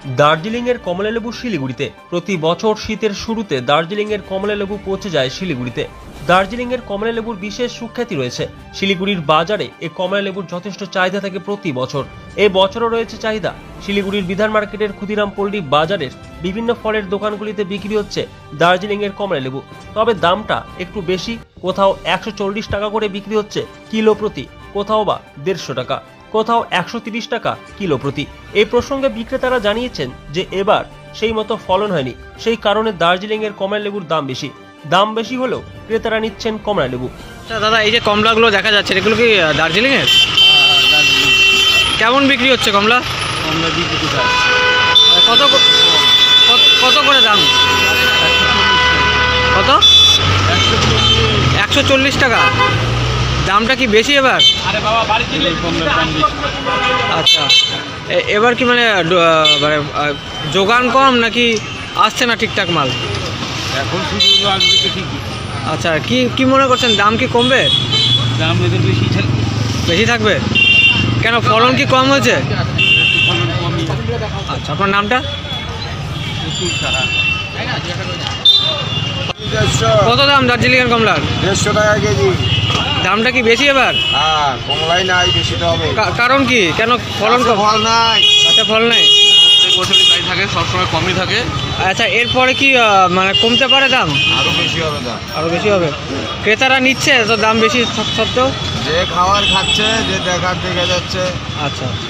দার্জিলিংয়ের কমলালেবু শিলিগুড়িতে। প্রতি বছর শীতের শুরুতে দার্জিলিংয়ের কমলালেবু পৌঁছে যায় শিলিগুড়িতে। দার্জিলিংয়ের কমলালেবুর বিশেষ সুখ্যাতি রয়েছে। শিলিগুড়ির বাজারে এই কমলালেবুর যথেষ্ট চাহিদা থাকে প্রতি বছর। এই বছরও রয়েছে চাহিদা। শিলিগুড়ির বিধান মার্কেটের ক্ষুদিরাম পল্লী বাজারের বিভিন্ন ফলের দোকানগুলিতে বিক্রি হচ্ছে দার্জিলিংয়ের কমলালেবু। তবে দামটা একটু বেশি, কোথাও 140 টাকা করে বিক্রি হচ্ছে কিলো প্রতি, কোথাও বা 150 টাকা, কোথাও 130 টাকা কিলো প্রতি। এই প্রসঙ্গে বিক্রেতারা জানিয়েছেন যে এবার সেই মতো ফলন হয়নি, সেই কারণে দার্জিলিংয়ের কমলালেবুর দাম বেশি হলেও ক্রেতারা নিচ্ছেন কমলালেবু। দাদা, এই যে কমলাগুলো দেখা যাচ্ছে, এগুলো কি দার্জিলিংয়ের? কেমন বিক্রি হচ্ছে কমলা? কমলা বিক্রি কত কত করে দাম? কত? 140 টাকা। দামটা কি বেশি এবার? আচ্ছা, এবার কি মানে যোগান কম নাকি আসছে না ঠিকঠাক মাল? এখন শুধু আসবে তো ঠিকই। আচ্ছা, কি মনে করছেন, দাম কি কমবে? দাম এদের বেশি থাকবে কেন? ফলন কি কম হয়েছে? ফলন কমই। আচ্ছা, আপনার নামটা? কত দাম দার্জিলিংয়ের কমলার? 150 টাকা কেজি। দামটা কি বেশি এবার? হ্যাঁ, কমলাই নাই, বেশি তো হবে। কারণ কি? কেন ফলন কম? ফল নাই। আচ্ছা, ফল নাই। প্রত্যেক বছরই তাই থাকে, সবসময় কমই থাকে। আচ্ছা, এরপরে কি মানে কমতে পারে দাম? আরো বেশি হবে দাম। আরো বেশি হবে? ক্রেতারা নিচ্ছে তো দাম বেশি সত্ত্বেও? যে খাওয়ার খাচ্ছে, যে দেখার দেখে যাচ্ছে। আচ্ছা আচ্ছা।